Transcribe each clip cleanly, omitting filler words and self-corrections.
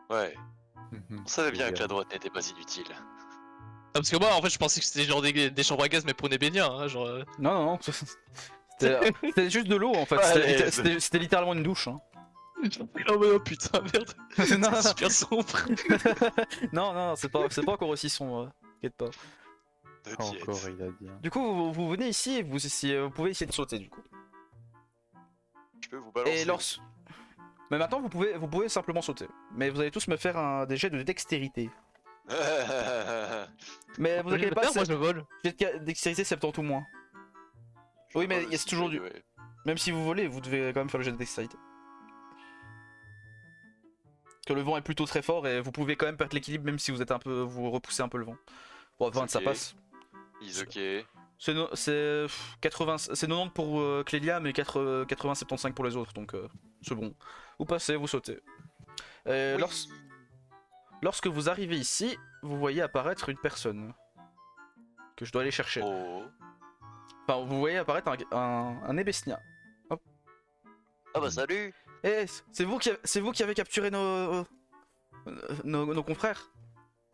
Ouais. On savait bien que la droite n'était pas inutile. Ah, parce que moi en fait je pensais que c'était genre des chambres à gaz mais pour Nébéniens, hein, genre. Non. C'était juste de l'eau en fait. C'était littéralement une douche. Hein. Oh putain, merde. non, C'est super sombre. non, c'est pas encore aussi sombre. T'inquiète pas. T'inquiète. Encore, il a dit. Du coup, vous venez ici et vous pouvez essayer de sauter du coup. Je peux vous balancer. Et mais maintenant vous pouvez simplement sauter. Mais vous allez tous me faire des jets de dextérité. Mais vous inquiétez pas, moi je vole. jet de dextérité 70 ou moins. Oui, mais c'est toujours du. Ouais. Même si vous volez, vous devez quand même faire le jet de dextérité. Parce que le vent est plutôt très fort et vous pouvez quand même perdre l'équilibre même si vous êtes vous repoussez un peu le vent. Bon, 20 ça Ok. passe. Is ok. C'est 80, c'est 90 pour Clélia mais 80-75 pour les autres donc c'est bon. Vous passez, vous sautez. Oui. Lorsque vous arrivez ici, vous voyez apparaître une personne que je dois aller chercher. Oh. Enfin, vous voyez apparaître un Ébesnia. Ah bah salut. Eh, c'est vous qui avez capturé nos confrères.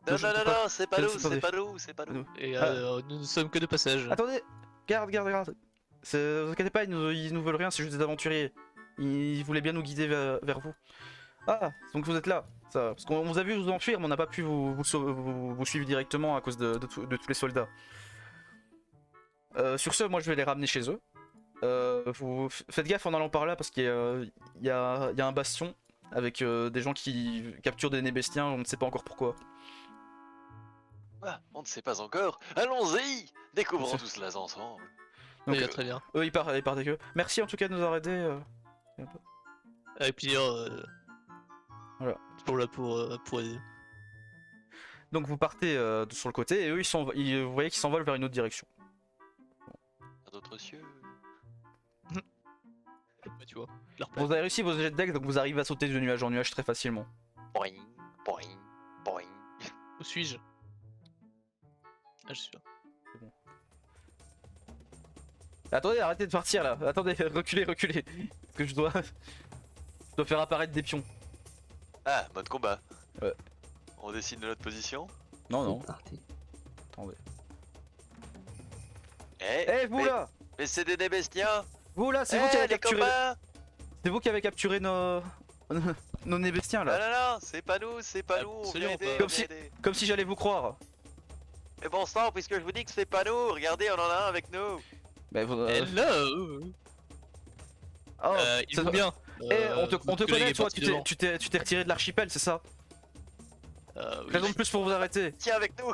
Non, je non, peux non, pas. non, c'est pas Je- nous, attendez. c'est pas nous, c'est pas nous. Et Ah. nous ne sommes que de passage. Attendez, garde. Vous inquiétez pas, ils nous veulent rien, c'est juste des aventuriers. Ils voulaient bien nous guider vers vous. Ah, donc vous êtes là. Ça, parce qu'on vous a vu vous enfuir, mais on n'a pas pu vous suivre directement à cause de tous les soldats. Sur ce, moi je vais les ramener chez eux. Vous faites gaffe en allant par là parce qu'il y a un bastion avec des gens qui capturent des Nébestiens, on ne sait pas encore pourquoi. Ah, on ne sait pas encore. Allons-y. Découvrons C'est- tout cela ensemble. Donc, Oui, très bien. eux ils partent avec eux. Merci en tout cas de nous avoir aidés. Avec plaisir. Voilà. Pour aider. Donc vous partez sur le côté et eux vous voyez qu'ils s'envolent vers une autre direction. À d'autres cieux. Ouais, tu vois. Leur plan. Vous avez réussi vos jets de deck donc vous arrivez à sauter de nuage en nuage très facilement. Boing, boing, boing. Où suis-je? Ah, je suis là. Attendez, arrêtez de partir là. Attendez, reculez. Parce que je dois faire apparaître des pions. Ah, mode combat. Ouais. On décide de notre position. Non. Parti. Attendez. Eh, vous là mais c'est des Nébestiens. Vous là, c'est vous qui avez les capturé. copains. C'est vous qui avez capturé nos Nébestiens Non, là. non, c'est pas nous, c'est pas nous. On Absolument vient aider, pas. on Comme vient si- aider. Comme si j'allais vous croire. Mais bon sang, puisque je vous dis que c'est pas nous, regardez, on en a un avec nous. Bah, vous, Hello. oh, Il ça va doit- bien. on te Votre collègue connaît est toi, parti devant. tu t'es retiré de l'archipel, c'est ça? Oui. Raison de plus pour vous arrêter. Tiens avec nous.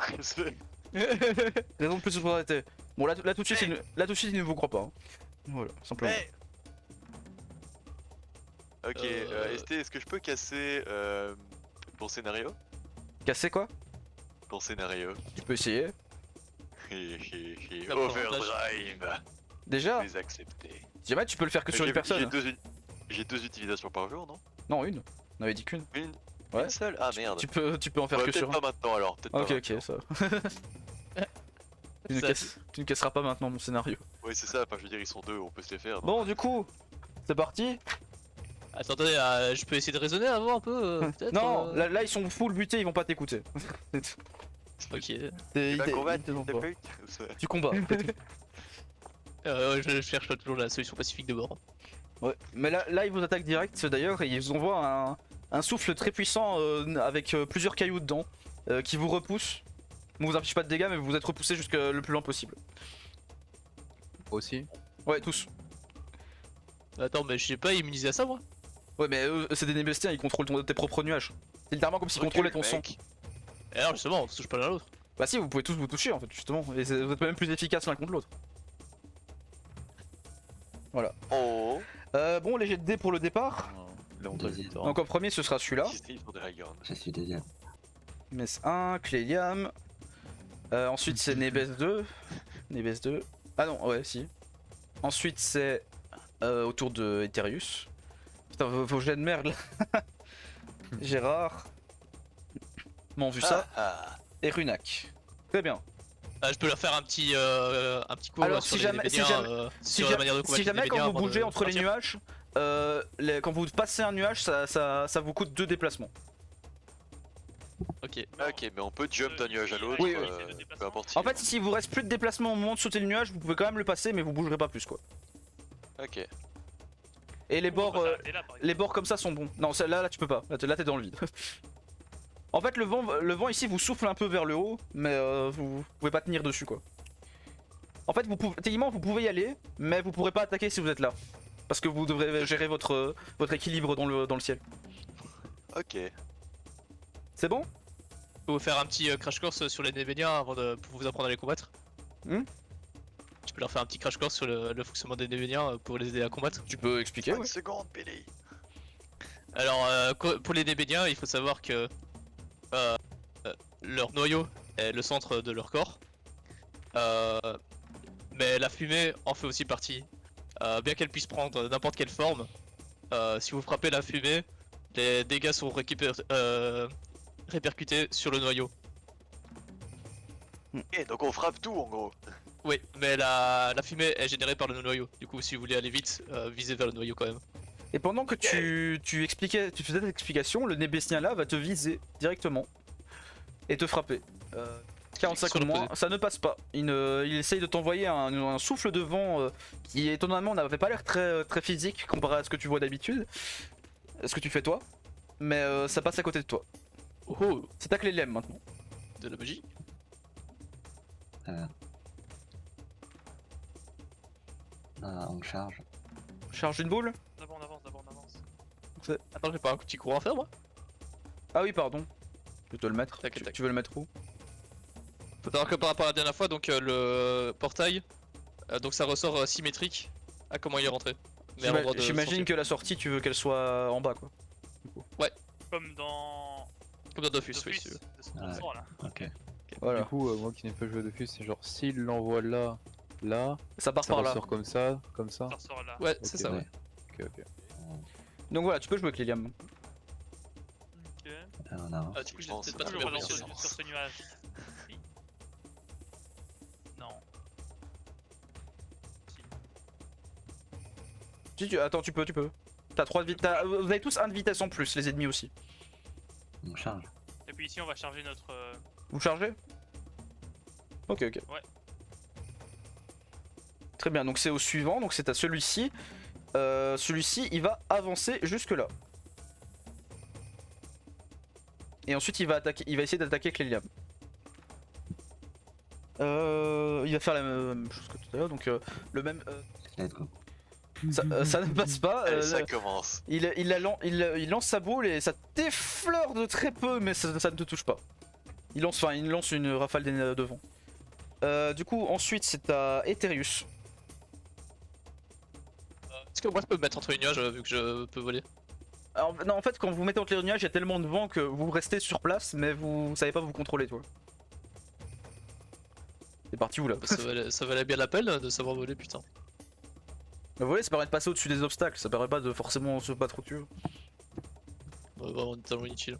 Raison de plus pour vous arrêter. Bon là tout de suite, il ne vous croit pas. Hein. Voilà, simplement. Mais... Ok, ST, est-ce que je peux casser ton scénario? Casser quoi? Ton scénario. Tu peux essayer. La Overdrive. Déjà, Les accepter. si jamais tu peux le faire que sur une personne. J'ai deux utilisations par jour, non? Non, une. On avait dit qu'une. Une Ouais. Une seule? Ah merde. Tu peux en faire Ouais, que peut-être sur pas un. maintenant alors. Peut-être pas Ok, maintenant. ça. Tu ne casseras pas maintenant mon scénario. Ouais, c'est ça. Enfin, je veux dire, ils sont deux, on peut se les faire. non? Bon, du coup, c'est parti. Attendez, je peux essayer de raisonner avant un peu, peut-être. Non, là ils sont full butés, ils vont pas t'écouter. Ok. Tu vas combattre, te fils de pas. pute. Tu combats. Je cherche toujours la solution pacifique de bord. Ouais. Mais là ils vous attaquent direct d'ailleurs et ils vous envoient un souffle très puissant avec plusieurs cailloux dedans qui vous repoussent. Ne vous inflige pas de dégâts mais vous êtes repoussés jusqu'à le plus loin possible. Aussi. Ouais, tous. Attends, mais je sais pas immunisé à ça, moi. Ouais, mais eux, c'est des Nébestiens, ils contrôlent tes propres nuages. C'est littéralement comme s'ils contrôlaient ton sang. Et alors, justement, on se touche pas l'un à l'autre. Bah si, vous pouvez tous vous toucher en fait, justement. Et vous êtes même plus efficaces l'un contre l'autre. Voilà. Oh. Bon, les jets de dés pour le départ. Deuxième. Donc en premier, ce sera celui-là. Steve Dragon. Je suis deuxième. Mess 1, Cléliam. Ensuite, c'est Nebes 2. Nebes 2. Ah non, ouais, si. Ensuite, c'est au tour de Eterius. Putain, vos jets de merde là. Gérard. M'ont vu ça. Et Runak. Très bien. Je peux leur faire un petit coup Alors, sur si les jamais- Nébéniens, si jamais- sur la manière de combattre Si les jamais quand Nébéniens vous avant bougez de entre les partir. nuages, quand vous passez un nuage, ça vous coûte 2 déplacements. Ok. Ok, mais on peut jump d'un nuage à l'autre, Oui, oui. peu importe. En fait, si vous reste plus de déplacement au moment de sauter le nuage, vous pouvez quand même le passer, mais vous bougerez pas plus quoi. Ok. Et les On bords, peut s'arrêter là, par exemple. les bords comme ça sont bons. Non, là tu peux pas. Là t'es dans le vide. En fait, le vent ici vous souffle un peu vers le haut, mais vous pouvez pas tenir dessus quoi. En fait, techniquement vous pouvez y aller, mais vous pourrez pas attaquer si vous êtes là. Parce que vous devrez gérer votre équilibre dans le ciel. Ok. C'est bon? Faut vous faire un petit crash course sur les Nebéniens avant de pour vous apprendre à les combattre. Hmm. Tu peux leur faire un petit crash course sur le fonctionnement des Nebéniens pour les aider à combattre. Tu peux expliquer, 5 ouais. secondes, Billy. Alors pour les Nebéniens, il faut savoir que leur noyau est le centre de leur corps. Mais la fumée en fait aussi partie. Bien qu'elle puisse prendre n'importe quelle forme, si vous frappez la fumée, les dégâts sont répercutés sur le noyau. Ok, donc on frappe tout en gros. Oui, mais la fumée est générée par le noyau. Du coup, si vous voulez aller vite, visez vers le noyau quand même. Et pendant que tu faisais cette explication, le Nébétien là va te viser directement et te frapper. 45 Sur ou le moins, posé. ça ne passe pas. Il essaye de t'envoyer un souffle de vent qui étonnamment n'avait pas l'air très physique comparé à ce que tu vois d'habitude, ce que tu fais toi, mais ça passe à côté de toi. Oh, C'est ta clé lemme maintenant. de la magie. On charge. Charge une boule. D'abord, on avance, d'abord, on avance. Attends, j'ai pas un petit courant à faire moi? Ah oui, pardon. Je peux te le mettre. T'inquiète, Tu veux le mettre où? Faut savoir que par rapport à la dernière fois, donc le portail, donc ça ressort symétrique à comment il est rentré. Mais à l'endroit de J'imagine sortie. que la sortie, tu veux qu'elle soit en bas quoi. Comme dans Comme dans Dofus, oui. Dofus, si tu veux. de ce qu'on sent là. Ok. Voilà. Du coup, moi qui n'ai pas joué dessus, c'est genre s'il l'envoie là, Ça part ça par là. ressort comme ça, comme ça. Ça ressort là. Ouais, c'est Ok, ça, ouais. ouais. Ok. Donc voilà, tu peux jouer avec Liliam. Ok. On avance. Ah, du coup, Je j'ai pense peut-être que pas ça très Toujours bien va sur, bien, pris. ça. sur ce nuage. Si. Non. Si. Attends, tu peux. T'as 3 de vitesse. Vous avez tous 1 de vitesse en plus, les ennemis aussi. On charge. Et puis ici, on va charger notre. Vous chargez? Ok. Ouais. Très bien, donc c'est au suivant, donc c'est à celui-ci. Celui-ci, il va avancer jusque là. Et ensuite, il va essayer d'attaquer avec l'Eliam. Il va faire la même chose que tout à l'heure, donc le même. Let's go. Ça ne passe pas. Allez, ça commence. Il lance sa boule et ça t'effleure de très peu, mais ça ne te touche pas. Il lance une rafale de vent. Du coup, ensuite, c'est à Eterius. Est-ce que moi je peux me mettre entre les nuages vu que je peux voler? Alors, non, en fait, quand vous mettez entre les nuages, il y a tellement de vent que vous restez sur place, mais vous savez pas vous contrôler, toi. C'est parti où là? Ça valait bien la peine de savoir voler, putain. Vous voyez, ça permet de passer au-dessus des obstacles, ça permet pas de forcément se battre au-dessus. Ouais, vraiment totalement inutile.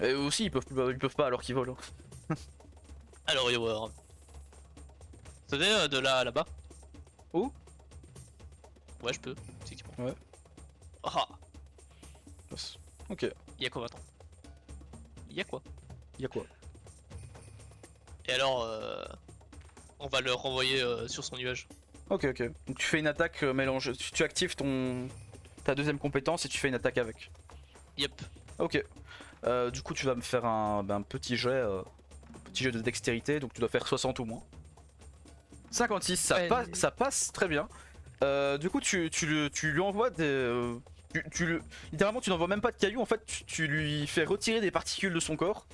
Et eux aussi, ils peuvent pas alors qu'ils volent. Alors, yo, vous savez, de là à là-bas? Où? Ouais, je peux, effectivement. Ouais. Ah, Ok, y'a quoi maintenant? Y'a quoi? y a quoi? Et alors, on va le renvoyer sur son nuage. Ok. Donc tu fais une attaque mélange. Tu actives ta deuxième compétence et tu fais une attaque avec. Yep. Ok. Du coup, tu vas me faire un petit jet de dextérité, donc tu dois faire 60 ou moins. 56, Ouais. ça passe très bien. Du coup, tu lui envoies des. Littéralement, tu n'envoies même pas de cailloux, en fait, tu lui fais retirer des particules de son corps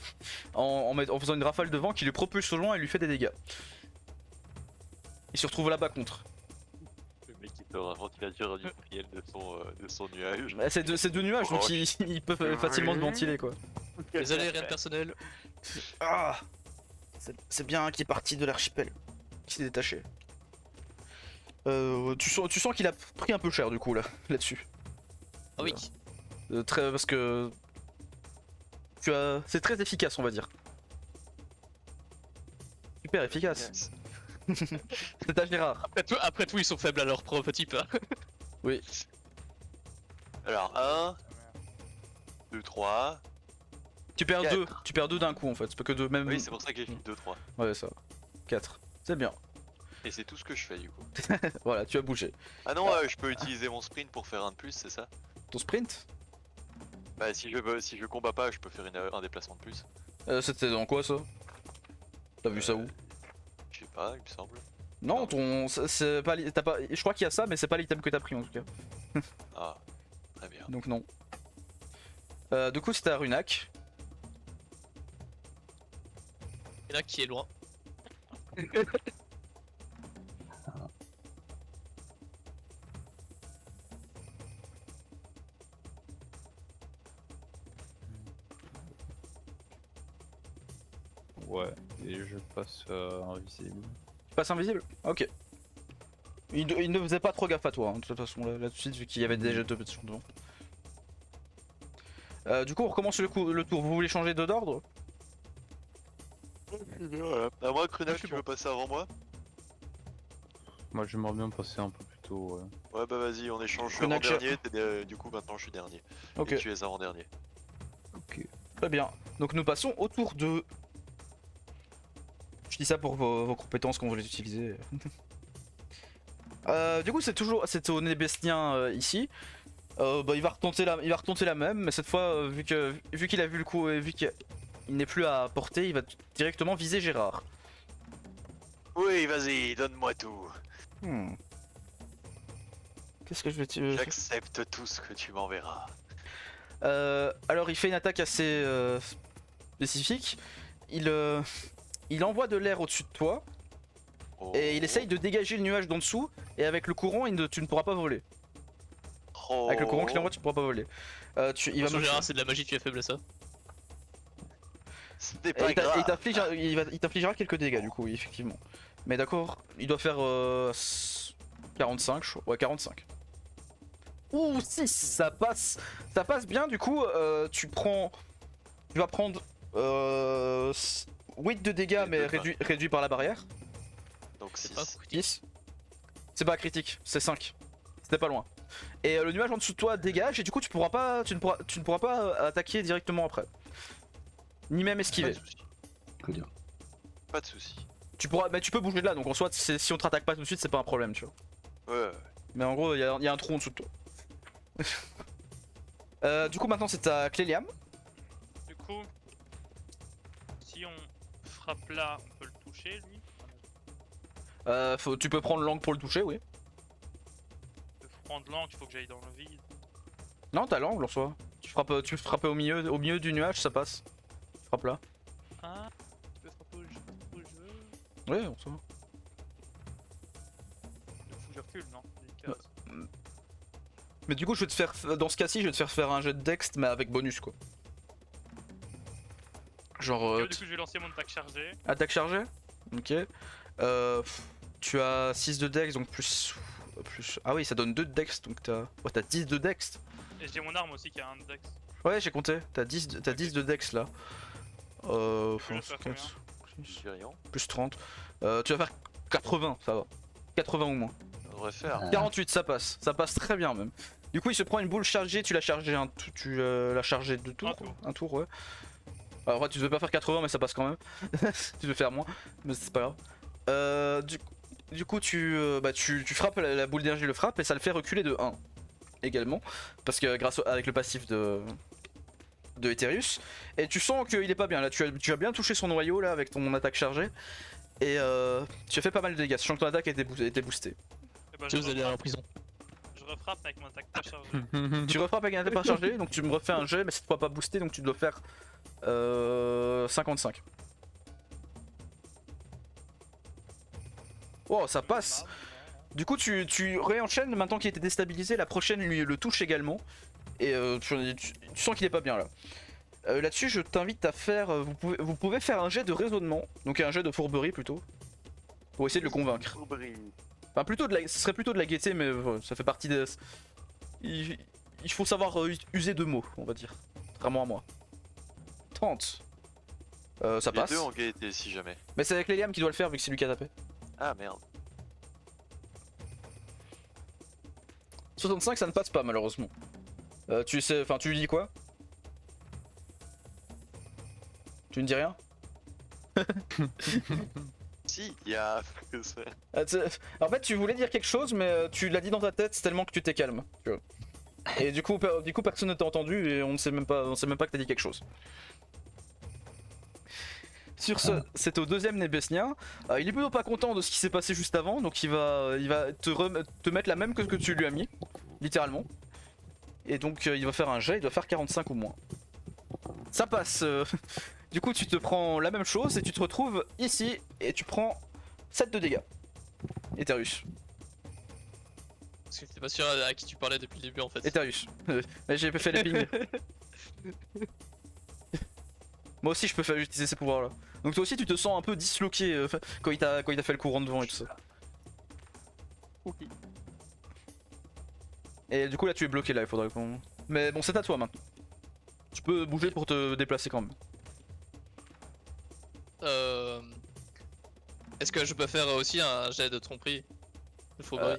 en faisant une rafale de vent qui le propulse au loin et lui fait des dégâts. Il se retrouve là-bas contre. Le mec qui sort un ventilateur industriel de son nuage. Bah, c'est deux nuages, donc Oh. ils peuvent facilement se ventiler quoi. Désolé, rien de personnel. Ah, c'est bien qu'il est parti de l'archipel, qu'il s'est détaché. Tu sens qu'il a pris un peu cher du coup là-dessus. Ah oui. Parce que c'est très efficace on va dire. Super efficace. Yes. C'est à Gérard. Après tout, ils sont faibles à leur propre type. Oui. Alors 1, 2, 3, Tu perds Quatre. 2, tu perds 2 d'un coup en fait, c'est pas que 2, même. Oui, c'est pour ça que j'ai fait 2-3. Ouais, ça. 4. C'est bien. Et c'est tout ce que je fais du coup. Voilà, tu as bougé. Ah non, je peux utiliser mon sprint pour faire un de plus, c'est ça? Ton sprint Bah si je combats pas, je peux faire un déplacement de plus. C'était dans quoi ça? T'as vu ça où? Je sais pas, il me semble. Non, ton. C'est pas. T'as pas. Je crois qu'il y a ça, mais c'est pas l'item que t'as pris en tout cas. Ah, très bien. Donc non. Du coup, c'était à Runac. Il y en a qui est loin. Ouais, et je passe invisible. Tu passes invisible? Ok. Il ne faisait pas trop gaffe à toi, hein, de toute façon, là tout de suite, vu qu'il y avait déjà 2 sur devant. Du coup, on recommence le tour. Vous voulez changer d'ordre? À moi, Krunach, tu veux passer avant moi? Moi j'aimerais bien passer un peu plus tôt. Ouais. Ouais, bah vas-y, on échange. Je suis Krunach, avant-dernier, du coup maintenant je suis dernier. Ok, Et tu es avant-dernier. Ok. très bien. Donc nous passons au tour 2. Je dis ça pour vos compétences quand vous les utilisez. Du coup, c'est au Nébestien ici. Bah, il va retenter la même, mais cette fois, vu qu'il a vu le coup et vu qu'il n'est plus à portée, il va directement viser Gérard. Oui, vas-y, donne-moi tout. Hmm. Qu'est-ce que je vais te... J'accepte tout ce que tu m'enverras. Alors, il fait une attaque assez spécifique. Il envoie de l'air au-dessus de toi Oh. et il essaye de dégager le nuage d'en dessous. Et avec le courant, tu ne pourras pas voler. Oh. Avec le courant qu'il envoie, tu ne pourras pas voler. Il va me... Gérard, c'est de la magie, tu es faible à ça. C'était Et pas grave. il t'infligera quelques dégâts du coup, oui, effectivement. Mais d'accord, il doit faire 45, je crois. Ouais, 45. Ouh, 6, ça passe. Ça passe bien, du coup, tu vas prendre 8 de dégâts, mais réduit par la barrière. Donc C'est pas 6. 10. C'est pas critique, c'est 5. C'était pas loin. Et le nuage en dessous de toi dégage, et du coup, tu ne pourras pas attaquer directement après. Ni même Pas esquiver. de soucis. Très dur. Pas de soucis. Mais tu peux bouger de là, donc en soit, si on te rattaque pas tout de suite, c'est pas un problème, tu vois. Ouais. Mais en gros, il y a un trou en dessous de toi. Du coup, maintenant, c'est à Cléliam. Du coup, si on frappe là, on peut le toucher lui. Tu peux prendre l'angle pour le toucher, oui. On peut prendre l'angle, il faut que j'aille dans le vide. Non, t'as l'angle en soi. Tu peux frapper au milieu du nuage, ça passe. Tu frappes là. Ah, tu peux frapper où je veux. Oui, en soi. Il faut que je recule, non? Délicat. Mais du coup, dans ce cas-ci, je vais te faire un jet de dex, mais avec bonus quoi. Genre. Du coup, je vais lancer mon attaque chargée. Attaque chargée. Ok. Tu as 6 de dex, donc plus. Ah oui, ça donne 2 de dex, donc t'as 10 de dex. Et j'ai mon arme aussi qui a un dex. Ouais, j'ai compté. T'as 10 de dex là. Je vais faire combien? Tyrion. Plus 30. Tu vas faire 80, ça va. 80 ou moins. On devrait faire. 48, ça passe très bien même. Du coup, il se prend une boule chargée, tu l'as chargé l'as chargé 2 tours. Un tour, ouais. Alors, ouais, tu devais pas faire 80, mais ça passe quand même. Tu devais faire moins, mais c'est pas grave. Du coup, tu frappes la boule d'énergie, le frappe et ça le fait reculer de 1 également. Parce que avec le passif de Eterius. Et tu sens qu'il est pas bien là. Tu as bien touché son noyau là avec ton attaque chargée. Et tu as fait pas mal de dégâts, sachant que ton attaque était boostée. Et ben, Tu sais, vous allez aller en prison. Je refrappe avec mon attaque pas chargée. Tu refrappes avec un attaque pas chargée, donc tu me refais un jet, mais cette fois pas boosté, donc tu dois faire 55. Oh, ça passe. Du coup, tu réenchaînes maintenant qu'il était déstabilisé. La prochaine lui le touche également. Et tu sens qu'il est pas bien là. Là-dessus, je t'invite à faire. Vous pouvez faire un jet de raisonnement, donc un jet de fourberie plutôt, pour essayer de le convaincre. Enfin, ce serait plutôt de la gaieté, mais ça fait partie des. Il faut savoir user de mots, on va dire. Contrairement à moi. 30. Ça passe. Les deux en gaieté si jamais. Mais c'est avec Léliam qui doit le faire vu que c'est lui qui a tapé. Ah merde. 65, ça ne passe pas malheureusement. Tu lui dis quoi? Tu ne dis rien? Si, il y a. En fait, tu voulais dire quelque chose, mais tu l'as dit dans ta tête c'est tellement que tu t'es calme. Tu vois. Et du coup, personne ne t'a entendu et on ne sait même pas que t'as dit quelque chose. Sur ce, c'est au deuxième Nébesnien. Il est plutôt pas content de ce qui s'est passé juste avant, donc il va te mettre la même que ce que tu lui as mis, littéralement. Et donc il va faire un jet, il doit faire 45 ou moins. Ça passe. Du coup, tu te prends la même chose et tu te retrouves ici et tu prends 7 de dégâts. Eterus. Parce que j'étais pas sûr à qui tu parlais depuis le début en fait. Eterus. J'ai fait les pings. Moi aussi je peux faire utiliser ces pouvoirs là. Donc toi aussi tu te sens un peu disloqué quand il t'a fait le courant devant et tout ça. Et du coup là tu es bloqué là, il faudrait qu'on... Mais bon c'est à toi maintenant. Tu peux bouger pour te déplacer quand même. Est-ce que je peux faire aussi un jet de tromperie?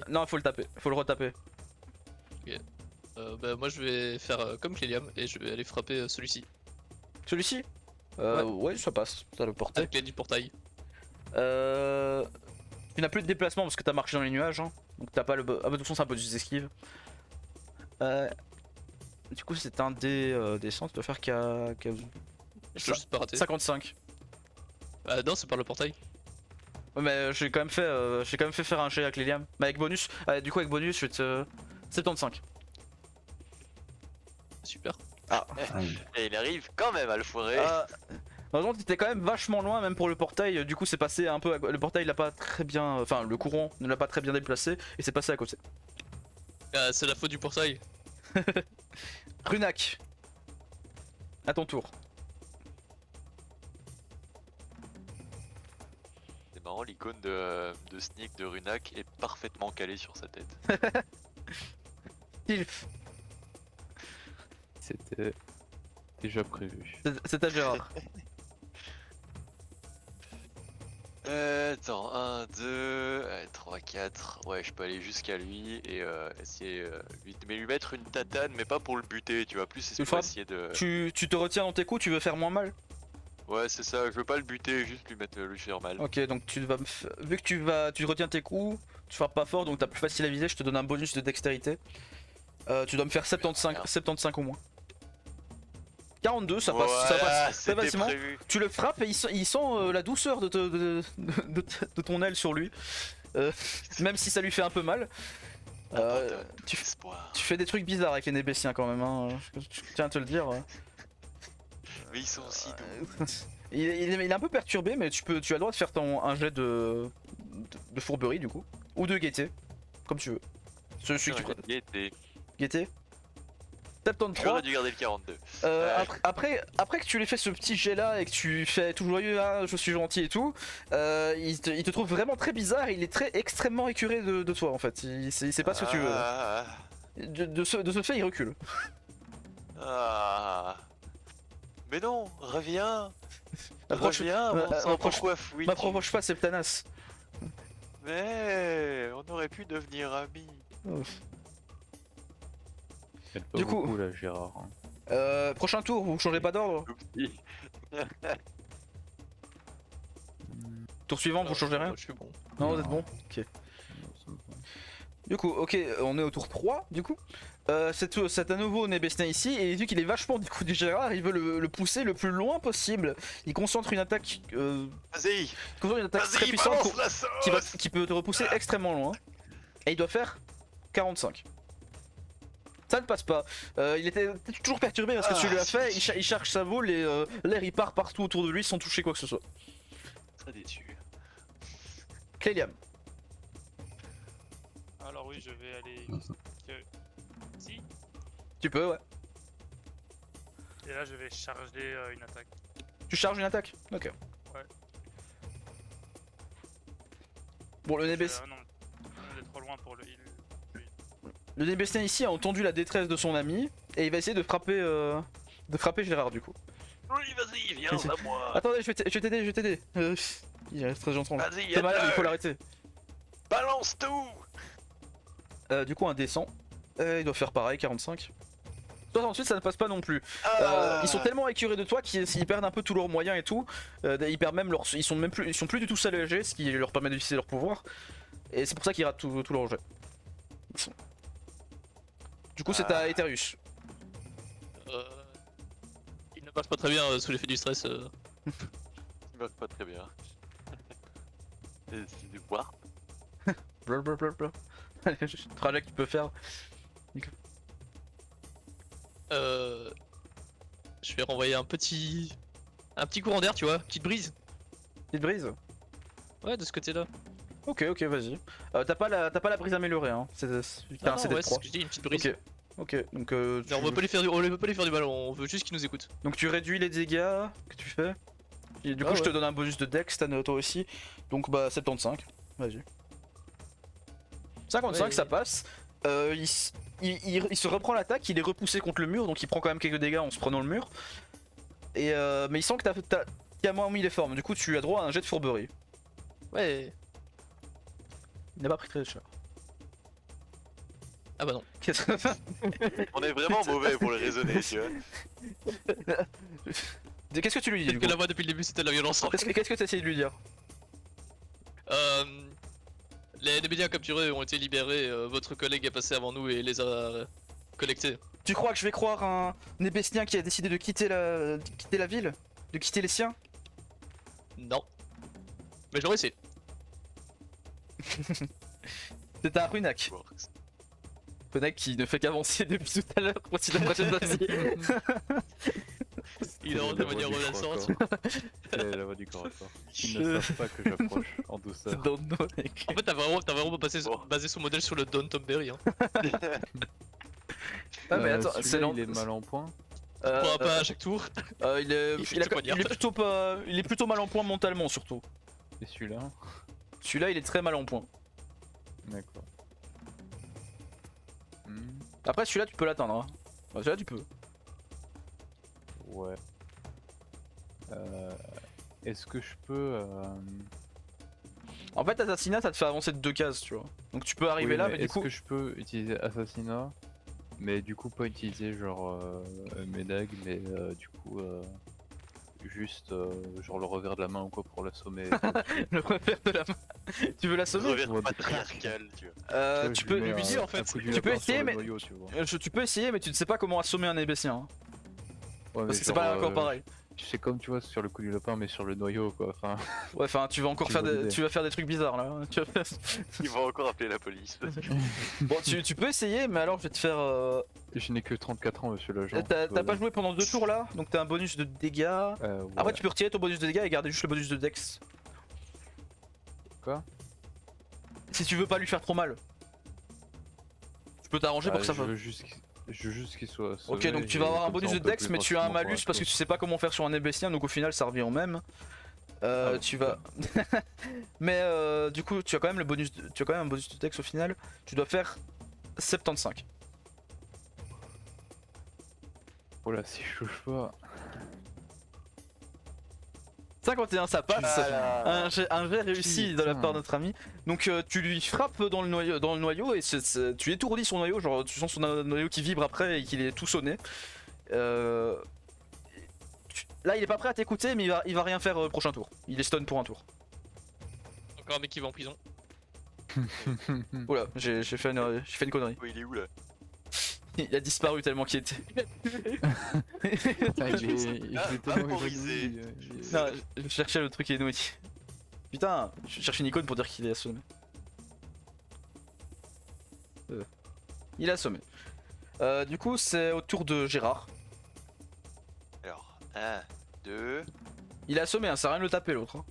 Non il faut le taper, il faut le retaper. Bah moi je vais faire comme Cléliam et je vais aller frapper celui-ci. Celui-ci ouais ça passe, ça le porter. Avec l'aide du portail. Tu n'as plus de déplacement parce que t'as marché dans les nuages hein. Donc t'as pas le... Ah bah de toute façon c'est un peu des esquives. Du coup c'est un des 100, tu dois faire qu'à... Je peux juste pas rater. 55. Non c'est par le portail. Ouais, mais j'ai quand même fait faire un jet avec Liliam. Mais avec bonus, du coup avec bonus je vais te... 75. Super. Aïe. Et il arrive quand même à le foirer. Par contre, t'étais quand même vachement loin, même pour le portail. Du coup, c'est passé un peu. Le portail l'a pas très bien. Enfin, le courant ne l'a pas très bien déplacé et c'est passé à côté. C'est la faute du portail. Runak, à ton tour. C'est marrant, l'icône de sneak de Runak est parfaitement calée sur sa tête. Sylph, C'était déjà prévu. c'est à Gérard. Attends, 1, 2, 3, 4. Ouais, je peux aller jusqu'à lui et essayer lui mettre une tatane, mais pas pour le buter, tu vois. Plus c'est Tu le pour frappes essayer de. Tu te retiens dans tes coups, tu veux faire moins mal. Ouais, c'est ça, je veux pas le buter, juste lui faire mal. Ok, donc tu vas vu que tu retiens tes coups, tu frappes pas fort donc t'as plus facile à viser, je te donne un bonus de dextérité. Tu dois me faire 75 au moins. 42, ça passe, ça passe très c'était facilement. prévu. Tu le frappes et il sent la douceur de ton aile sur lui. Même si ça lui fait un peu mal. Tu fais des trucs bizarres avec les Nébessiens quand même, hein. Je tiens à te le dire. Mais ils sont aussi doux. Il est un peu perturbé, mais tu as le droit de faire un jet de fourberie du coup. Ou de gaieté, comme tu veux. Celui que tu préfères. Gaieté. 73. J'aurais dû garder le 42. Après que tu l'aies fait ce petit jet là et que tu fais tout joyeux, hein, je suis gentil et tout, il te trouve vraiment très bizarre et il est extrêmement écuré de toi en fait. Il sait pas ce que tu veux. De ce fait, il recule. Mais non, reviens. Approche- Reviens, pourquoi fouille. M'approche pas, c'est Septanas. Mais on aurait pu devenir amis. Elle pas Du coup- beaucoup là, Gérard. Hein. Prochain tour, vous changez pas d'ordre. Tour suivant, vous changez rien. Je suis bon. Non, vous êtes bon. Ok. Du coup, ok, on est au tour 3 du coup. C'est à nouveau Nébestin ici et vu qu'il est vachement du coup du Gérard, il veut le pousser le plus loin possible. Il concentre une attaque, Vas-y, très puissante balance la sauce. qui peut te repousser extrêmement loin. Et il doit faire 45. Ça ne passe pas. Il était toujours perturbé parce que tu lui as fait. Il cherche sa boule et l'air il part partout autour de lui sans toucher quoi que ce soit. Très déçu. Cléliam. Alors oui, je vais aller ici. Tu peux, ouais. Et là, je vais charger une attaque. Tu charges une attaque. Ok. Ouais. Bon, le Nébestin. Non, on est trop loin pour le heal. Le Nébestin ici a entendu la détresse de son ami et il va essayer de frapper Gérard du coup. Oui, vas-y, viens à moi. Attendez, je vais t'aider. Il reste très gentil. Vas-y, C'est malade, il faut aide-le. l'arrêter. Balance tout. Du coup, un D100. Il doit faire pareil, 45. 68 ça ne passe pas non plus. Ils sont tellement écurés de toi qu'ils perdent un peu tous leurs moyens et tout. Ils perdent même ils sont plus du tout salégés, ce qui leur permet d'utiliser leur pouvoir. Et c'est pour ça qu'ils ratent tout leur jet. Du coup c'est à Eterius. Il ne passe pas très bien sous l'effet du stress. Il marche pas très bien. C'est du warp. Blablabla. Le trajet qu'il peut faire. Je vais renvoyer un petit courant d'air, tu vois, petite brise. Petite brise. Ouais, de ce côté-là. Ok, vas-y. T'as pas la brise améliorée, hein. T'as un Non, CD3. ouais, c'est ce que je dis, une petite brise. Ok, donc Mais on veut pas lui faire du mal, on veut juste qu'il nous écoute. donc tu réduis les dégâts que tu fais. Et du coup, Ah je te ouais. donne un bonus de dex, toi aussi. Donc bah 75. Vas-y. 55, Ouais. ça passe. Il se reprend l'attaque, il est repoussé contre le mur, donc il prend quand même quelques dégâts en se prenant le mur. Et mais il sent que t'as moins mis les formes, du coup tu as droit à un jet de fourberie. Ouais. Il n'a pas pris très cher. Ah bah non. Qu'est-ce que On est vraiment mauvais pour le raisonner, tu vois. Qu'est-ce que tu lui dis du Peut-être que coup la voix depuis le début c'était de la violence. Qu'est-ce que tu essayes de lui dire? Les médias capturés ont été libérés, votre collègue est passé avant nous et les a collectés. Tu crois que je vais croire un Nébestien qui a décidé de quitter la ville? De quitter les siens? Non. Mais j'aurais essayé. C'est un Runak. Runak qui ne fait qu'avancer depuis tout à l'heure quand il a prochaine Il est rentré de manière renaissante. C'est la voix du corps à corps. Ils ne savent pas que j'approche en douceur. Don't know, mec. En fait, t'as vraiment Bon. basé son modèle sur le Don Tom Berry. Hein. Ah mais attends, celui-là, c'est lent. il est mal en point. Pour un pas à chaque tour. Il est, Il fait il a- tout poignard. il est plutôt mal en point mentalement surtout. Et celui-là. Celui-là il est très mal en point. D'accord. Après celui-là tu peux l'atteindre. Hein. Bah, celui-là tu peux. Ouais. Est-ce que je peux. En fait assassinat ça te fait avancer de 2 cases tu vois. Donc tu peux arriver Oui, là mais du est-ce coup... que je peux utiliser assassinat, mais du coup pas utiliser genre mes dagues, mais du coup juste genre le revers de la main ou quoi pour l'assommer. Le revers de la main. Tu veux l'assommer? Revers Ouais, patriarcal, tu vois. Tu peux lui dire en fait, tu peux essayer, mais- tu peux essayer mais tu ne sais pas comment assommer un Nébestien. Hein. Parce que c'est pas encore pareil. C'est comme tu vois sur le coup du lapin, mais sur le noyau quoi. Enfin, Ouais enfin tu vas encore Tu faire vois des... l'idée. tu vas faire des trucs bizarres là. Tu vas faire- Ils vont encore appeler la police. Bon tu peux essayer mais alors je vais te faire... je n'ai que 34 ans, monsieur l'agent. T'as pas joué pendant 2 tours là, donc t'as un bonus de dégâts. Après Ouais. tu peux retirer ton bonus de dégâts et garder juste le bonus de dex. Quoi? Si tu veux pas lui faire trop mal. Tu peux t'arranger pour que ça je fasse. veux juste qu'il soit. Ok sauvé, donc tu et vas avoir un comme ça, bonus on de peut dex plus mais tu as un facilement malus faire parce que tu sais pas comment faire sur un Nébestien donc au final ça revient au même. Ah, Tu vas... mais du coup tu as quand même le bonus tu as quand même un bonus de dex au final. Tu dois faire 75. Oh là, si je touche pas. 51 ça passe. Un jet réussi de la Putain. part de notre ami. Donc tu lui frappes dans le noyau et tu étourdis son noyau, genre tu sens son noyau qui vibre après et qu'il est tout sonné. Là il est pas prêt à t'écouter mais il va rien faire prochain tour. Il est stun pour un tour. Encore un mec qui va en prison. Oula, j'ai fait une connerie. Oh, il est où là? Il a disparu tellement qu'il était... Putain, il est tellement vaporisé. évanoui, Non, je cherchais le truc inouï. Putain, je cherche une icône pour dire qu'il est assommé. Il est assommé. Du coup, c'est au tour de Gérard. Alors, 1, 2. Il est assommé, hein, ça sert à rien de le taper l'autre. Hein.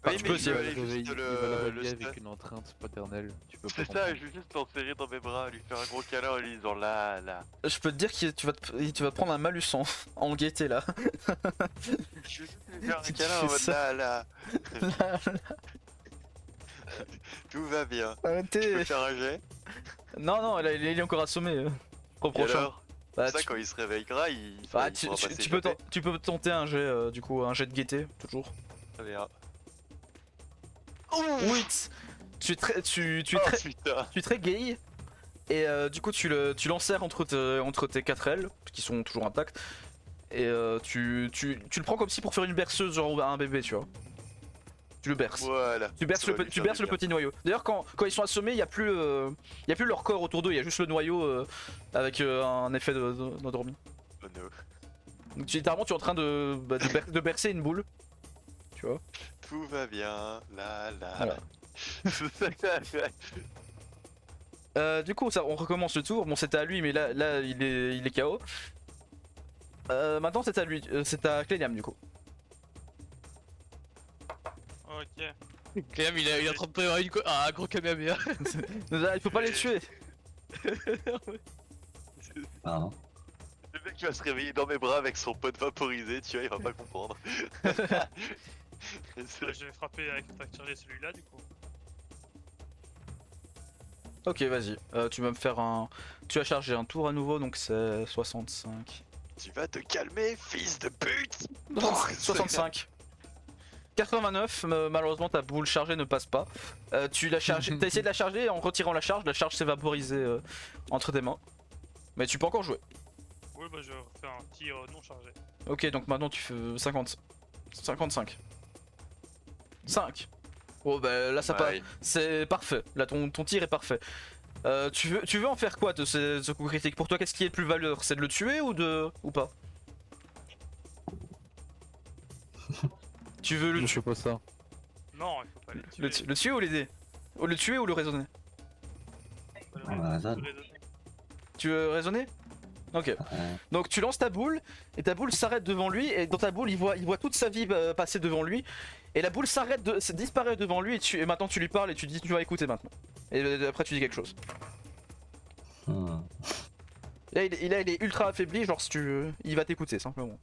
Enfin, tu peux Il essayer. va aller le réveiller, juste il va le le réveiller stun. avec une entrainte paternelle. Tu peux pas C'est ça, comprendre. je vais juste l'enserrer dans mes bras, lui faire un gros câlin en lui disant là, là. Je peux te dire que tu vas prendre un malus en gaieté là. Je vais juste lui faire un Tu câlin fais en mode ça. là, là. Tout va bien. Je peux Arrêtez. faire un jet. Non, là, il est encore assommé. Au Et prochain. alors, Bah, ça tu- quand il se réveillera, bah, il tu, pourra tu- pas tu peux s'échapper. tu peux tenter un jet du coup, un jet de gaieté, toujours. On verra. Oui, tu es très, tu es Oh très, putain. tu es très gay. Et du coup tu l'enserres entre tes 4 ailes, qui sont toujours intactes. Et tu le prends comme si pour faire une berceuse genre un bébé, tu vois. Tu le berces. Voilà. Tu berces, Ça va lui tu faire berces du le bien. petit noyau. D'ailleurs quand ils sont assommés, il y a plus leur corps autour d'eux, il y a juste le noyau avec un effet d'endormi. Oh no. Donc littéralement tu es en train de bercer une boule. Tu vois. Tout va bien. La la. Voilà. Du coup ça, on recommence le tour. Bon c'était à lui mais là il est KO. Maintenant c'est à lui, c'est à Cléniam du coup. Ok. Clem il a attrapé un gros Kamehameha. Il faut pas les tuer. Pardon. Le mec qui va se réveiller dans mes bras avec son pote vaporisé, tu vois, il va pas comprendre. Je vais frapper avec attaque chargée celui-là du coup. Ok vas-y, tu vas me faire un... Tu vas charger un tour à nouveau donc c'est 65. Tu vas te calmer, fils de pute. Non, 65. 89, malheureusement ta boule chargée ne passe pas. Tu l'as chargé, t'as essayé de la charger et en retirant la charge s'est vaporisée entre tes mains. Mais tu peux encore jouer. Oui bah je refais un tir non chargé. Ok donc maintenant tu fais 50. 55. 5. Oh bah là ça passe. Ouais. C'est parfait. Là ton tir est parfait. Tu veux en faire quoi de ce coup critique? Pour toi qu'est-ce qui est le plus valeur? C'est de le tuer ou pas? Tu veux le Je tuer? sais pas ça. Non, il faut pas les tuer. Le tuer ou l'aider? Le tuer ou le raisonner? On va raisonner. Tu veux raisonner? Ok. Donc tu lances ta boule et ta boule s'arrête devant lui et dans ta boule il voit toute sa vie passer devant lui et la boule disparaît devant lui et maintenant tu lui parles et tu dis tu vas écouter maintenant. Et après tu dis quelque chose. Hmm. Là il est ultra affaibli, genre si il va t'écouter simplement.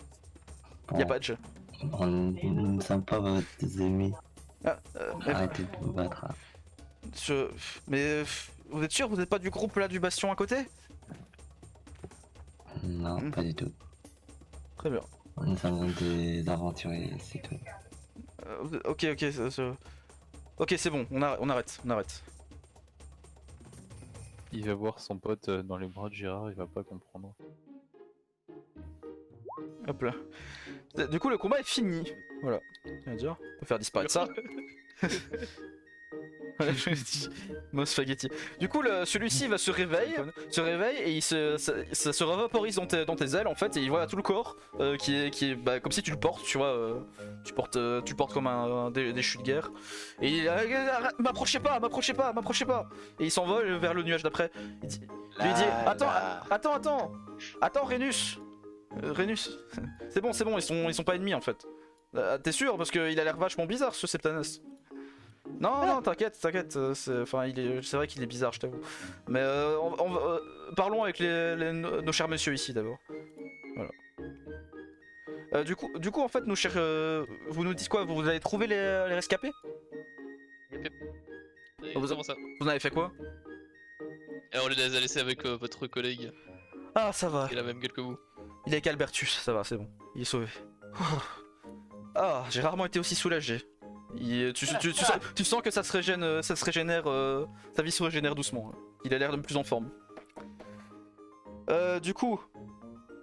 Bon, Y'a pas de jeu. nous ne sommes pas votre ennemis. Ah, Arrêtez de vous battre. mais vous êtes sûr vous êtes pas du groupe là du bastion à côté? Non, Hmm. pas du tout. Très bien. Nous sommes des aventuriers, c'est tout. Ok ok c'est bon, on arrête. Il va voir son pote dans les bras de Gérard, il va pas comprendre. Hop là. Du coup le combat est fini. Voilà. On va dire. On peut faire disparaître ça. Voilà, je me dis, Mos spaghetti. Du coup celui-ci va se réveille et ça se revaporise dans tes ailes en fait et il voit tout le corps qui est bah, comme si tu le portes, tu vois, tu le portes comme des chutes de guerre. Et il m'approchez pas. Et il s'envole vers le nuage d'après. Il dit attends Rhenus. Rhenus, c'est bon, ils sont pas ennemis en fait. T'es sûr parce qu'il a l'air vachement bizarre ce Septanas. Non, t'inquiète, c'est vrai qu'il est bizarre, je t'avoue. Mais parlons avec nos chers messieurs ici d'abord. Voilà. Du coup, en fait, nos chers, vous nous dites quoi? Vous avez trouvé les rescapés? Comment ça? Vous en avez fait quoi? Et on les a laissés avec votre collègue, Ah, ça va. qui a la même gueule que vous. Il est avec Albertus, ça va, c'est bon. Il est sauvé. Ah, j'ai rarement été aussi soulagé. Tu sens que ça se régénère, sa vie se régénère doucement. Il a l'air de plus en forme. Du coup,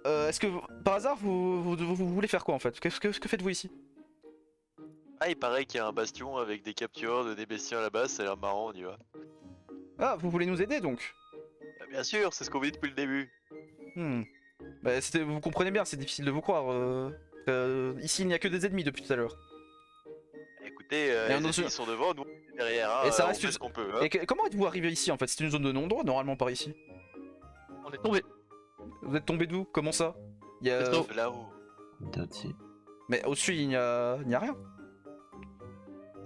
est-ce que par hasard vous voulez faire quoi en fait? Que faites-vous ici? Ah, il paraît qu'il y a un bastion avec des captureurs de des bestiaux à la base, ça a l'air marrant, on y va. Ah, vous voulez nous aider donc? Ah, bien sûr, c'est ce qu'on dit depuis le début. Bah, vous comprenez bien, c'est difficile de vous croire. Ici, il n'y a que des ennemis depuis tout à l'heure. Écoutez, Et les un ennemis autre- sont devant, nous on est derrière, hein, Et ça on reste fait une- ce qu'on peut. Hein. Et comment êtes-vous arrivé ici en fait? C'est une zone de non-droit normalement par ici. On est tombé. Vous êtes tombé d'où? Comment ça? Il y a... Resto. Là-haut. D'autres. Mais au-dessus, il n'y a rien.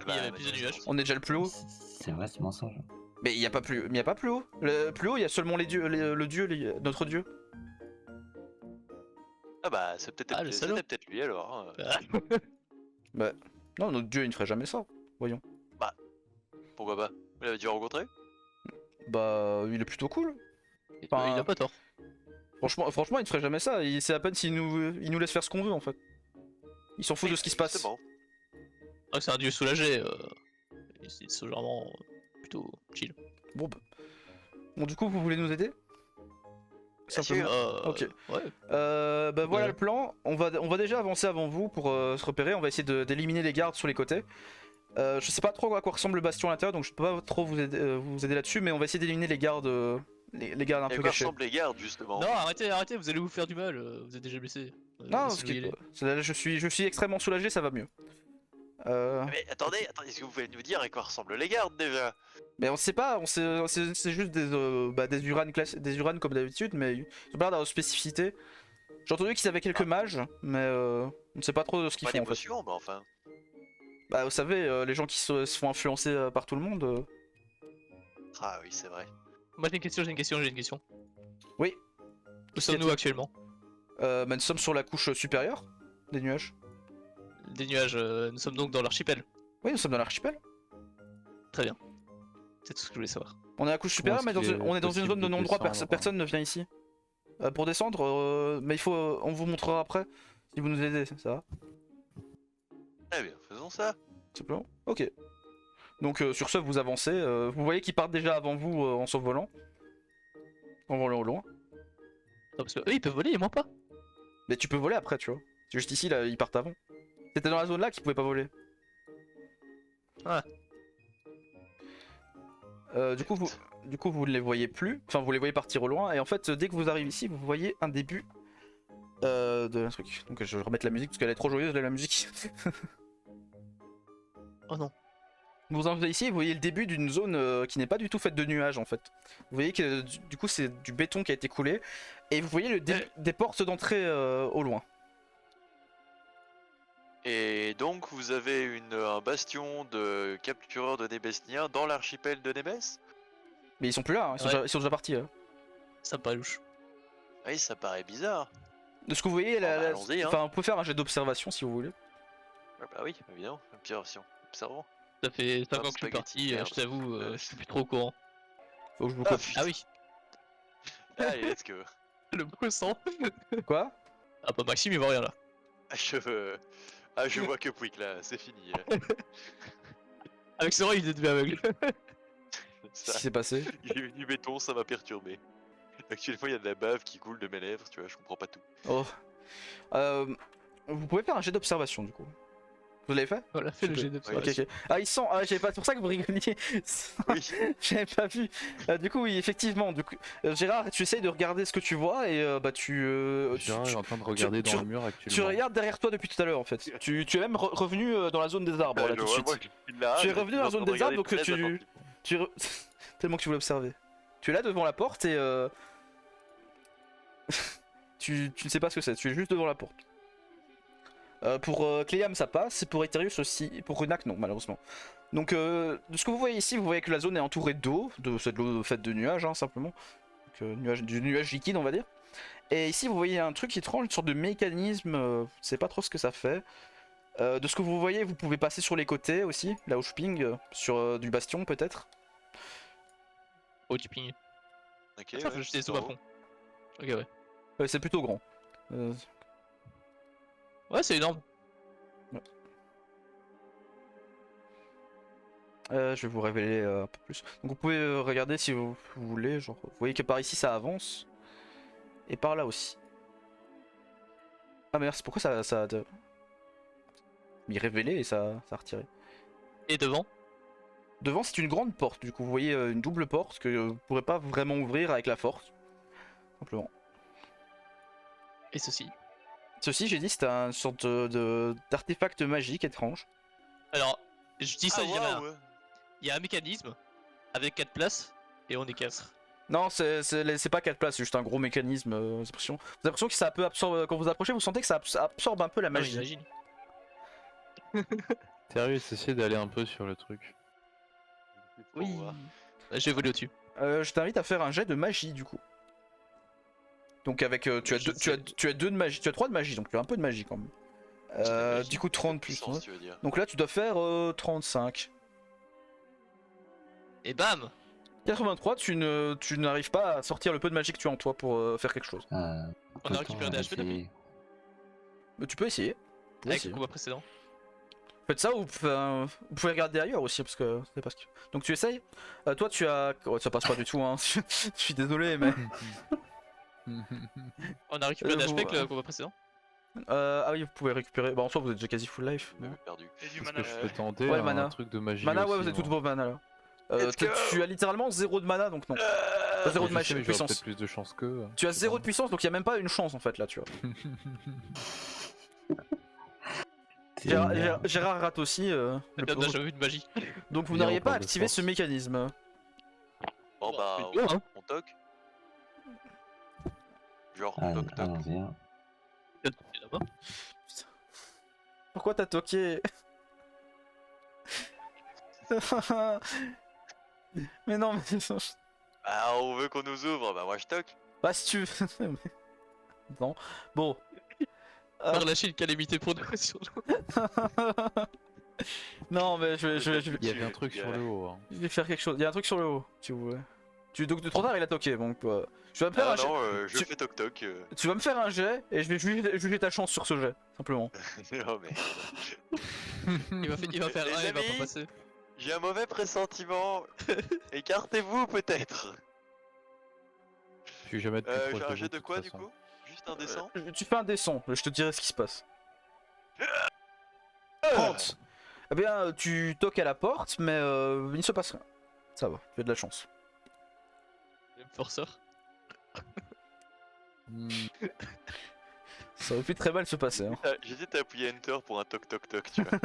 Il y avait plus de nuages. On est déjà le plus haut. C'est vrai ce mensonge. Mais il n'y a pas plus haut. Le plus haut, il y a seulement les dieux, notre dieu. Ah bah, c'est peut-être Ah, le salaud. c'était peut-être lui alors. Hein. Bah, non, notre dieu, il ne ferait jamais ça. Voyons. Pourquoi pas? Vous l'avez dû rencontrer? Bah, il est plutôt cool. Enfin, Il a pas tort. Franchement, il ne ferait jamais ça. C'est à peine s'il il nous laisse faire ce qu'on veut en fait. Il s'en fout de ce qui se passe. Justement. Ah, c'est un dieu soulagé. C'est vraiment plutôt chill. Bon, bah. Bon, du coup, vous voulez nous aider? Bien sûr. Ok. Ouais. Bah voilà Ouais. le plan. On va déjà avancer avant vous pour se repérer. On va essayer d'éliminer les gardes sur les côtés. Je sais pas trop à quoi ressemble le bastion à l'intérieur, donc je peux pas trop vous aider là-dessus, mais on va essayer d'éliminer les gardes, les gardes un Et à peu quoi cachés. ressemblent les gardes justement? Non, arrêtez, vous allez vous faire du mal, vous êtes déjà blessé. Non, Laissez-nous y aller. là, je suis extrêmement soulagé, ça va mieux. Mais attendez, est-ce que vous pouvez nous dire à quoi ressemblent les gardes déjà? Mais on sait pas, c'est juste des Uranes des Uranes comme d'habitude, mais ils ont pas l'air d'avoir de spécificité. J'ai entendu qu'ils avaient quelques mages, mais on ne sait pas trop de ce qu'ils Pas font en fait. d'émotion, mais enfin. Bah vous savez, les gens qui se font influencer par tout le monde. Ah oui, c'est vrai. Moi j'ai une question. Oui. Où sommes-nous actuellement? Bah, nous sommes sur la couche supérieure des nuages. Des nuages, nous sommes donc dans l'archipel. Oui, nous sommes dans l'archipel. Très bien. C'est tout ce que je voulais savoir. On est à la couche supérieure, mais est-ce qu'il on est dans une possible zone de de non-droit, descendre, personne ne vient ici. Pour descendre, mais il faut, on vous montrera après, si vous nous aidez, ça va? Eh bien, faisons ça. Simplement. Ok. Donc sur ce, vous avancez, vous voyez qu'ils partent déjà avant vous en survolant. En volant au loin. Non, parce que eux ils peuvent voler et moi pas. Mais tu peux voler après, tu vois. C'est juste ici, là, ils partent avant. C'était dans la zone là qu'ils pouvaient pas voler. Ouais. Du coup, vous ne les voyez plus. Enfin, vous les voyez partir au loin. Et en fait, dès que vous arrivez ici, vous voyez un début de un truc. Donc je vais remettre la musique parce qu'elle est trop joyeuse, la musique. Oh non. Vous arrivez ici, vous voyez le début d'une zone qui n'est pas du tout faite de nuages en fait. Vous voyez que du coup c'est du béton qui a été coulé. Et vous voyez le des portes d'entrée au loin. Et donc, vous avez un bastion de captureurs de Nébesniens dans l'archipel de Nébès? Mais ils sont plus là, hein, Ouais. ils sont déjà partis. Ça me paraît louche. Oui, ça paraît bizarre. De ce que vous voyez, Bon, bah, allons-y, hein. enfin, on peut faire un jet d'observation si vous voulez. Ah bah oui, évidemment, observation. Observons. Ça fait 5 ans Hop, que je suis spaghetti, parti, merde. je t'avoue, je suis plus trop au courant. Faut que je vous Ah, copie. putain. Ah oui, Allez, let's go. le beau sang. Quoi? Ah bah Maxime il voit rien là. Je vois que Pouic là, c'est fini. Avec ce roi il est devenu aveugle. Qu'est-ce qui Ça, s'est passé? du béton, ça m'a perturbé. Actuellement, il y a de la bave qui coule de mes lèvres, tu vois, je comprends pas tout. Oh. Vous pouvez faire un jet d'observation du coup. Vous l'avez fait? Voilà, fais le jet Ok, d'observation. ok. Ah, ils sont. Ah, j'avais pas. C'est pour ça que vous rigoliez. Oui, J'avais pas vu. Du coup, oui, effectivement. Du coup, Gérard, tu essayes de regarder ce que tu vois et Gérard est en train de regarder tu- dans le mur tu actuellement. regardes derrière toi depuis tout à l'heure en fait. Tu es même revenu dans la zone des arbres là tout de suite. Tu es revenu dans la zone des arbres, donc tellement que tu voulais observer. Tu es là devant la porte et tu ne sais pas ce que c'est. Tu es juste devant la porte. Pour Cléam ça passe, et pour Eterius aussi, et pour Runak non malheureusement. Donc de ce que vous voyez ici, vous voyez que la zone est entourée d'eau, c'est de l'eau faite de nuages hein, simplement. Donc, du nuage liquide on va dire. Et ici vous voyez un truc étrange, une sorte de mécanisme, je sais pas trop ce que ça fait. De ce que vous voyez, vous pouvez passer sur les côtés aussi, là où je ping, sur du bastion peut-être. Oh tu ping. Ok, Ça faut jeter sous ma fond. Ok ouais. C'est plutôt grand. Ouais c'est énorme. Je vais vous révéler un peu plus. Donc vous pouvez regarder si vous voulez, genre, vous voyez que par ici ça avance. Et par là aussi. Ah merde, pourquoi ça il révélé et ça a retiré. Et devant? Devant c'est une grande porte, du coup vous voyez une double porte que vous pourrez pas vraiment ouvrir avec la force. Simplement. Et ceci. Ceci j'ai dit c'était une sorte d'artefact magique étrange. Alors, je dis ça, Ah, waouh, il y a un mécanisme avec 4 places et on est 4. Non, c'est pas 4 places, c'est juste un gros mécanisme. Vous avez l'impression que ça peut absorber. Quand vous approchez, vous sentez que ça absorbe un peu la magie. J'imagine. Sérieux, essayez d'aller un peu sur le truc. Oui. Je vais voler au-dessus. Je t'invite à faire un jet de magie du coup. Donc avec tu as 2 de magie, tu as 3 de magie, donc tu as un peu de magie quand même. Du coup 30 plus. Puissance, Ouais. tu veux dire. Donc là tu dois faire 35. Et bam! 83, tu n'arrives pas à sortir le peu de magie que tu as en toi pour faire quelque chose. On a récupéré des HP depuis? Mais tu peux essayer. Tu peux Avec le essayer. combat précédent. Faites ça ou vous pouvez regarder ailleurs aussi parce que c'est pas ce que... Donc tu essayes. Toi tu as... Oh, ça passe pas du tout hein. Je suis désolé mais... On a récupéré des vous, HP avec le combat précédent. Ah oui vous pouvez récupérer... Bah en soi vous êtes déjà quasi full life. On avait perdu. Et du Est-ce mana. que je peux tenter Ouais, un mana. truc de magie Mana ouais aussi, vous avez toutes moi vos mana là. Let's go. Tu as littéralement 0 de mana donc non. Zéro de Je sais, mais j'aurais puissance. peut-être plus de chance qu'eux. Tu as je sais 0 pas. de puissance donc il y a même pas une chance en fait là tu vois. C'est une merde. Gérard rate aussi. Le Bien, pauvre. j'avais vu de magie. Donc vous Il y a n'auriez pas encore de activé force. ce mécanisme. Bon bah, c'est dur, hein. on toque. Genre, Allez, toc toc. allons-y. Hein. Là-bas. Pourquoi t'as toqué? Mais non, mais... Ah, on veut qu'on nous ouvre, bah moi je toque. Bah si tu veux... Non. Bon. On va relâcher une calamité pour nous sur nous. Non mais je Il y avait un truc sur le haut. Hein. vais faire quelque chose. Il y a un truc sur le haut, si vous voulez. Donc de trop tard il a toqué donc... Tu vas me faire Ah un jet... non, je tu- fais toc toc. Tu vas me faire un jet et je vais juger ta chance sur ce jet, simplement. Non mais... Il va faire Les 1 il va amis, pas passer. J'ai un mauvais pressentiment. Écartez-vous peut-être. Je suis jamais plus proche J'ai un vous, jet de toute quoi du façon. coup? Juste un descend? Tu fais un descend, je te dirai ce qui se passe. 30. Eh bien, tu toques à la porte, mais il ne se passe rien. Ça va, tu as de la chance. Forceur. Hmm, Ça aurait pu très mal se passer. Hein. J'hésite à appuyer Enter pour un toc toc toc, tu vois.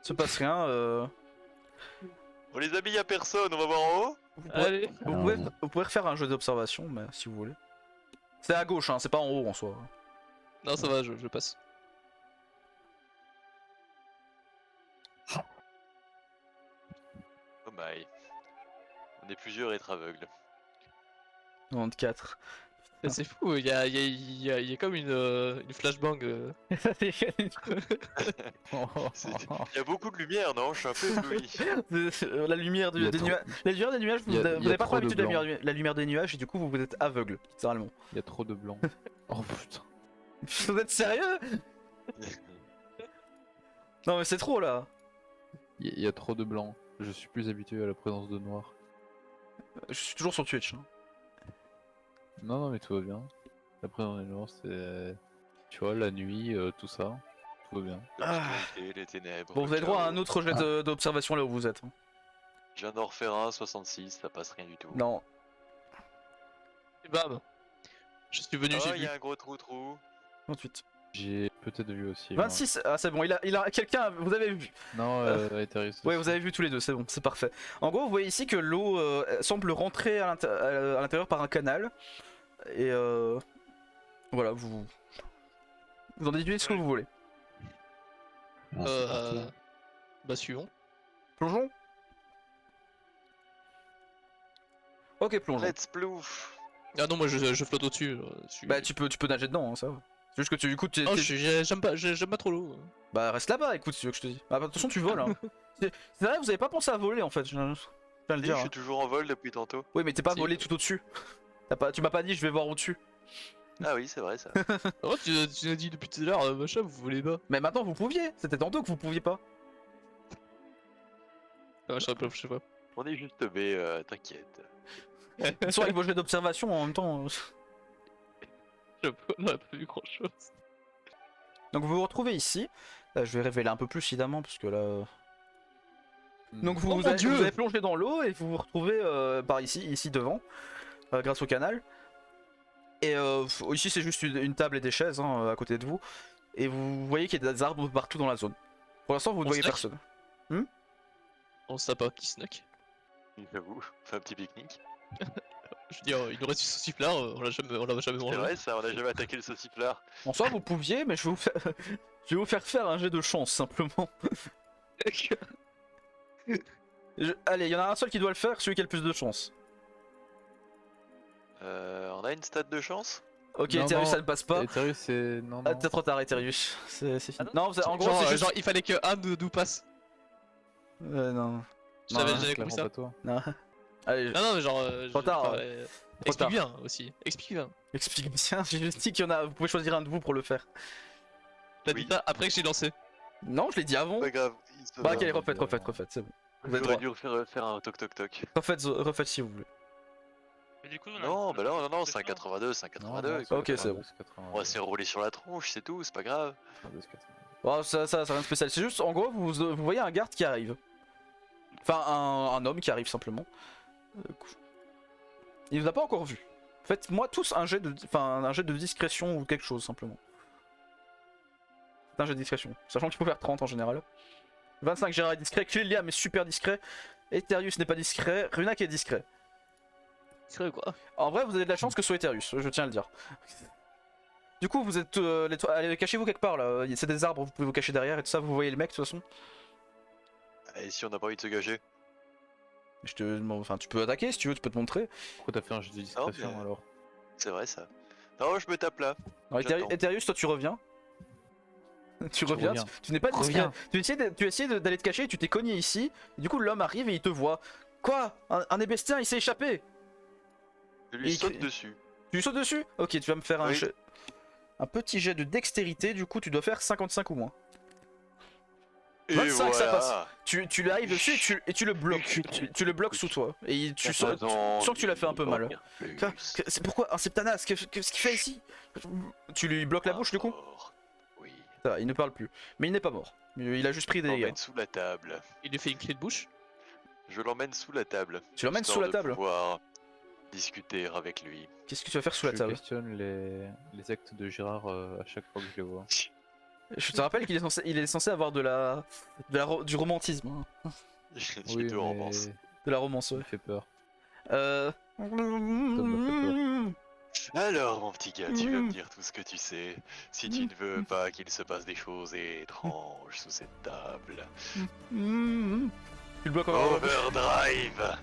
Il se passe rien. Bon les amis, y'a personne, on va voir en haut. Vous pourrez, Allez. vous pouvez refaire un jeu d'observation, mais si vous voulez. C'est à gauche, hein, c'est pas en haut en soi. Non, ça va, je passe. Oh my. On est plusieurs à être aveugles. 94. C'est fou, il y a comme une flashbang. Y'a beaucoup de lumière, non? Je suis un peu ébloui. La lumière Il y a des trop- nuages. La lumière des nuages, vous il y a- n'avez il y a pas trop de l'habitude de blanc. la lumière des nuages et du coup vous êtes aveugle, littéralement. Il y a trop de blanc. Oh putain. Vous êtes sérieux? Non mais c'est trop là. Il y a trop de blanc. Je suis plus habitué à la présence de noir. Je suis toujours sur Twitch. Hein. Non, non, mais tout va bien. La présence de noir, c'est. Tu vois, la nuit, tout ça. Tout va bien. L'obscurité, les ténèbres. Bon, vous le avez droit à chaos. un autre jet d'observation là où vous êtes. Hein. Je viens d'en refaire un, 66, ça passe rien du tout. Non. Et bam. Je suis venu, Oh, j'ai il vu. y a un gros trou. 28. J'ai peut-être vu aussi. moi. 26. Ah c'est bon, il a quelqu'un. Vous avez vu. Non, Aetherius Ouais, aussi. vous avez vu tous les deux, c'est bon, c'est parfait. En gros, vous voyez ici que l'eau semble rentrer à l'intérieur par un canal. Et voilà, vous en déduisez ce que vous voulez. Bon, c'est parti. Bah, suivons. Plongeons. Ok, plongeons. Let's plouf. Ah non, moi je flotte au-dessus. Bah tu peux nager dedans, hein, ça va. C'est juste que du coup, Non, j'aime pas trop l'eau. bah reste là-bas, écoute, si tu veux que je te dise. Bah de toute façon, tu voles. Hein. C'est vrai, vous avez pas pensé à voler en fait. Je viens de le Je dire. suis Hein. toujours en vol depuis tantôt. Oui, mais t'es pas Si. volé tout au-dessus. Tu m'as pas dit, je vais voir au-dessus. Ah oui, c'est vrai ça. Oh, tu l'as dit depuis tout à l'heure, machin, vous voulez pas. Mais maintenant, vous pouviez. C'était tantôt que vous pouviez pas. Ah, je sais pas. On est juste B, t'inquiète. Ils sont avec vos jets d'observation en même temps. On a pas vu grand chose. Donc vous vous retrouvez ici. Je vais révéler un peu plus évidemment parce que là. Hmm. Donc vous, Oh vous mon avez, Dieu vous avez plongé dans l'eau et vous vous retrouvez par ici devant, grâce au canal. Et ici c'est juste une table et des chaises hein, à côté de vous. Et vous voyez qu'il y a des arbres partout dans la zone. Pour l'instant vous ne On voyez snack personne. On sait pas qui snack. J'avoue, on fait un petit pique-nique. Je veux dire, il nous reste du sauciflard, on l'a jamais C'est mangé. vrai ça, on a jamais attaqué le sauciflard. En soi vous pouviez mais je vais vous faire, je vais vous faire un jet de chance simplement. Allez, il y en a un seul qui doit le faire, celui qui a le plus de chance. On a une stat de chance? Ok, Non, Eterius non. ça ne passe pas. Aetherius, c'est. Non, Ah, non. t'es trop tard Eterius, c'est fini. Ah non, en gros genre, c'est juste... genre, il fallait que un nous passe. non. J'avais Non, compris Clairement ça. pas toi. Non. Allez, Non, mais genre. Trop tard, enfin, trop explique tard. bien aussi. Explique bien. explique bien, j'ai juste dit qu'il y en a, vous pouvez choisir un de vous pour le faire. T'as Oui. dit ça après que j'ai lancé. Non, je l'ai dit avant. Pas grave. Bah, ok, refaites, c'est bon. Vous avez J'aurais droit. dû faire un toc toc toc. Refaites si vous voulez. Mais du coup, on a- Non, on a bah non, pas c'est un besoin. 82, c'est un 82. Ok, c'est bon. On va se faire rouler sur la tronche, c'est tout, c'est pas grave. Bon, ça rien de spécial. C'est juste, en gros, vous voyez un garde qui arrive. Enfin, un homme qui arrive simplement. Il vous a pas encore vu. Faites-moi tous un jet de discrétion ou quelque chose simplement. C'est un jet de discrétion. Sachant qu'il faut faire 30 en général. 25, Gérard est discret. Cléliam est super discret. Eterius n'est pas discret. Runak est discret. Discret quoi? En vrai, vous avez de la chance que ce soit Eterius, je tiens à le dire. Du coup, vous êtes. Allez, cachez-vous quelque part là. C'est des arbres, vous pouvez vous cacher derrière et tout ça. Vous voyez le mec de toute façon. Et si on n'a pas envie de se gager? Enfin, tu peux attaquer si tu veux, tu peux te montrer. Pourquoi t'as fait un jeu de discrétion mais- alors? C'est vrai ça. Non, je me tape là. Alors, J'attends. Eterius, toi tu reviens. Tu reviens, reviens. tu n'es pas discret. Reviens. Tu essayes d'aller te cacher, tu t'es cogné ici. Et du coup, l'homme arrive et il te voit. Quoi? Un ébestien, il s'est échappé. Je lui Et- saute dessus. Tu lui sautes dessus? Ok, tu vas me faire Oui. un petit jet de dextérité. Du coup, tu dois faire 55 ou moins. Et 25, ça voilà. passe. Tu lui arrives dessus et tu le bloques. Tu le bloques sous toi. Et tu sens que tu l'as fait un peu mal. C'est pourquoi un septanas? Qu'est-ce qu'il fait ici? Tu lui bloques la bouche du coup? Oui. Ça va, il ne parle plus. Mais il n'est pas mort. Il a juste pris des Je dégâts. l'emmène sous la table. Il lui fait une clé de bouche. Je l'emmène sous la table. Tu l'emmènes histoire sous la de table? pouvoir discuter avec lui. Qu'est-ce que tu vas faire sous la Je table? questionne les actes de Gérard à chaque fois que je le vois. Je te rappelle qu'il est censé avoir du romantisme. Hein. J'ai Oui, deux romances. De la romance, ça ouais. me fait peur. Euh... Alors, mon petit gars, tu vas me dire tout ce que tu sais. Si tu ne veux pas qu'il se passe des choses étranges sous cette table. Tu le bloques encore. Overdrive!